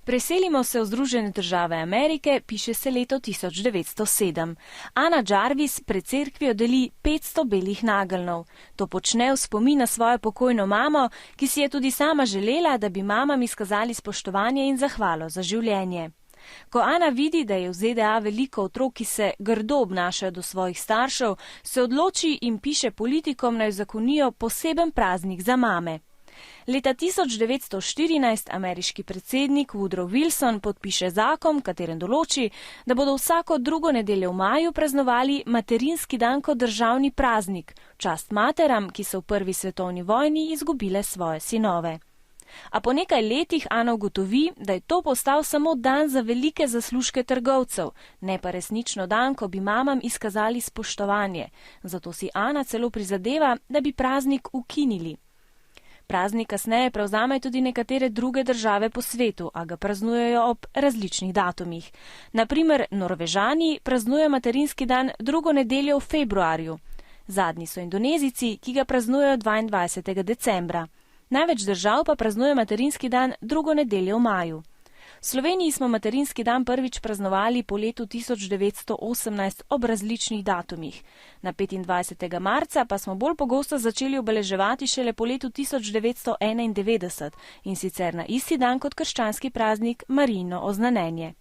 Preselimo se v Združene države Amerike, piše se leto 1907. Ana Jarvis pred cerkvijo deli 500 belih nageljnov. To počne v spomin na svojo pokojno mamo, ki si je tudi sama želela, da bi mamam izkazali spoštovanje in zahvalo za življenje. Ko Ana vidi, da je v ZDA veliko otrok, ki se grdo obnašajo do svojih staršev, se odloči in piše politikom, naj zakonijo poseben praznik za mame. Leta 1914 ameriški predsednik Woodrow Wilson podpiše zakon, katerem določi, da bodo vsako drugo nedeljo v maju praznovali materinski dan kot državni praznik, v čast materam, ki so v prvi svetovni vojni izgubile svoje sinove. A po nekaj letih Ana ugotovi, da je to postal samo dan za velike zaslužke trgovcev, ne pa resnično dan, ko bi mamam izkazali spoštovanje. Zato si Ana celo prizadeva, da bi praznik ukinili. Praznik kasneje prevzamejo tudi nekatere druge države po svetu, a ga praznujejo ob različnih datumih. Na primer, Norvežani praznujejo materinski dan drugo nedeljo v februarju. Zadnji so Indonezijci, ki ga praznujejo 22. decembra. Največ držav pa praznuje materinski dan drugo nedeljo v maju. V Sloveniji smo materinski dan prvič praznovali po letu 1918 ob različnih datumih. Na 25. marca pa smo bolj pogosto začeli obeleževati šele po letu 1991 in sicer na isti dan kot krščanski praznik Marijino oznanjenje.